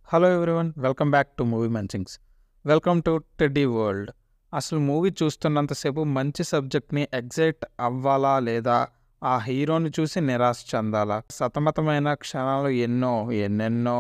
Hello everyone, welcome back to movie munchings. Welcome to teddy world. అసలు movie చూస్తున్నంతసేపు మంచి సబ్జెక్ట్ని excite అవ్వాలా లేదా ఆ హీరోని చూసి నిరాశ చెందాలా? సతమతమైన క్షణాలు ఎన్నెన్నో.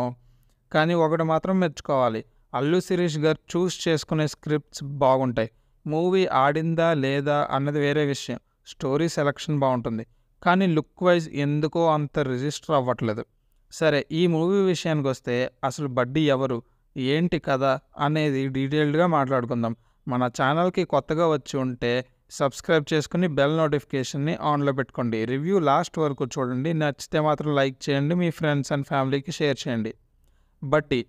కానీ ఒకటి మాత్రం మెచ్చుకోవాలి, అల్లు శిరీష్ గారు చూస్ చేసుకునే స్క్రిప్ట్స్ బాగుంటాయి. మూవీ ఆడిందా లేదా అన్నది వేరే విషయం. స్టోరీ సెలక్షన్ బాగుంటుంది, కానీ లుక్ వైజ్ ఎందుకో అంత రిజిస్టర్ అవ్వట్లేదు. సరే, ఈ మూవీ విషయానికి వస్తే అసలు బడ్డీ ఎవరు, ఏంటి కథ అనేది డీటెయిల్డ్గా మాట్లాడుకుందాం. మన ఛానల్కి కొత్తగా వచ్చి ఉంటే సబ్స్క్రైబ్ చేసుకుని బెల్ నోటిఫికేషన్ని ఆన్లో పెట్టుకోండి. రివ్యూ లాస్ట్ వరకు చూడండి, నచ్చితే మాత్రం లైక్ చేయండి, మీ ఫ్రెండ్స్ అండ్ ఫ్యామిలీకి షేర్ చేయండి. బడ్డీ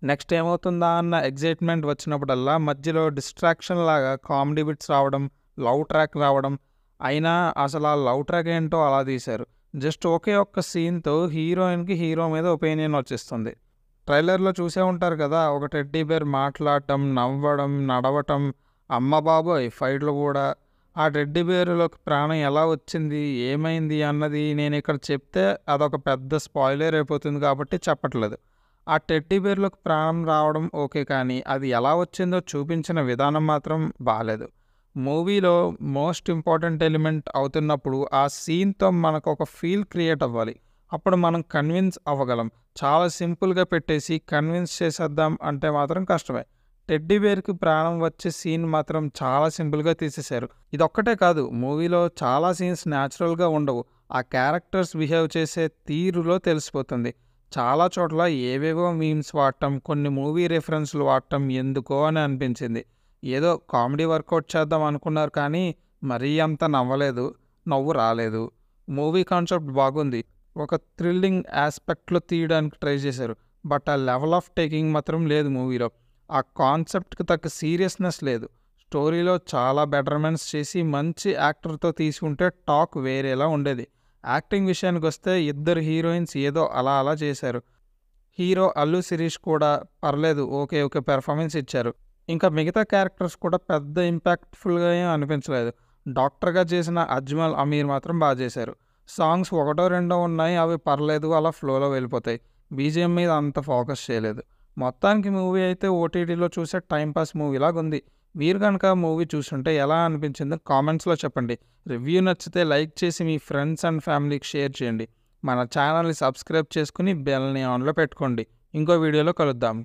నెక్స్ట్ ఏమవుతుందా అన్న ఎగ్జైట్మెంట్ వచ్చినప్పుడల్లా మధ్యలో డిస్ట్రాక్షన్ లాగా కామెడీ బిట్స్ రావడం, లవ్ ట్రాక్ రావడం. అయినా అసలు ఆ లవ్ ట్రాక్ ఏంటో అలా తీశారు. జస్ట్ ఒకే ఒక్క సీన్తో హీరోయిన్కి హీరో మీద ఒపీనియన్ వచ్చేస్తుంది. ట్రైలర్లో చూసే ఉంటారు కదా, ఒక టెడ్డీ బేర్ మాట్లాడటం, నవ్వడం, నడవటం. అమ్మ బాబోయ్, ఫైట్లు కూడా. ఆ టెడ్డీ బేర్లోకి ప్రాణం ఎలా వచ్చింది, ఏమైంది అన్నది నేను ఇక్కడ చెప్తే అదొక పెద్ద స్పాయిలర్ అయిపోతుంది కాబట్టి చెప్పట్లేదు. ఆ టెడ్డీ బేర్లోకి ప్రాణం రావడం ఓకే, కానీ అది ఎలా వచ్చిందో చూపించిన విధానం మాత్రం బాలేదు. మూవీలో మోస్ట్ ఇంపార్టెంట్ ఎలిమెంట్ అవుతున్నప్పుడు ఆ సీన్తో మనకు ఒక ఫీల్ క్రియేట్ అవ్వాలి. అప్పుడు మనం కన్విన్స్ అవ్వగలం. చాలా సింపుల్గా పెట్టేసి కన్విన్స్ చేసేద్దాం అంటే మాత్రం కష్టమే. టెడ్డీ బేర్కి ప్రాణం వచ్చే సీన్ మాత్రం చాలా సింపుల్గా తీసేశారు. ఇదొక్కటే కాదు, మూవీలో చాలా సీన్స్ న్యాచురల్గా ఉండవు. ఆ క్యారెక్టర్స్ బిహేవ్ చేసే తీరులో తెలిసిపోతుంది. చాలా చోట్ల ఏవేవో మీమ్స్ వాడటం, కొన్ని మూవీ రెఫరెన్స్లు వాడటం ఎందుకో అని అనిపించింది. ఏదో కామెడీ వర్కౌట్ చేద్దాం అనుకున్నారు, కానీ మరీ అంత నవ్వు రాలేదు. మూవీ కాన్సెప్ట్ బాగుంది, ఒక థ్రిల్లింగ్ ఆస్పెక్ట్లో తీయడానికి ట్రై చేశారు. బట్ ఆ లెవెల్ ఆఫ్ టేకింగ్ మాత్రం లేదు మూవీలో. ఆ కాన్సెప్ట్కి తగ్గ సీరియస్నెస్ లేదు. స్టోరీలో చాలా బెటర్మెంట్స్ చేసి మంచి యాక్టర్తో తీసుకుంటే టాక్ వేరేలా ఉండేది. యాక్టింగ్ విషయానికి వస్తే ఇద్దరు హీరోయిన్స్ ఏదో అలా చేశారు. హీరో అల్లు శిరీష్ కూడా పర్లేదు, ఓకే పెర్ఫార్మెన్స్ ఇచ్చారు. ఇంకా మిగతా క్యారెక్టర్స్ కూడా పెద్ద ఇంపాక్ట్ఫుల్గా ఏం అనిపించలేదు. డాక్టర్గా చేసిన అజ్మల్ అమీర్ మాత్రం బాగా చేశారు. సాంగ్స్ ఒకటో రెండో ఉన్నాయి, అవి పర్లేదు, అలా ఫ్లోలో వెళ్ళిపోతాయి. బీజిఎం మీద అంత ఫోకస్ చేయలేదు. మొత్తానికి మూవీ అయితే ఓటీటీలో చూసే టైంపాస్ మూవీలాగా ఉంది. మీరు కనుక మూవీ చూస్తుంటే ఎలా అనిపించిందో కామెంట్స్లో చెప్పండి. రివ్యూ నచ్చితే లైక్ చేసి మీ ఫ్రెండ్స్ అండ్ ఫ్యామిలీకి షేర్ చేయండి. మన ఛానల్ని సబ్స్క్రైబ్ చేసుకుని బెల్ని ఆన్లో పెట్టుకోండి. ఇంకో వీడియోలో కలుద్దాం.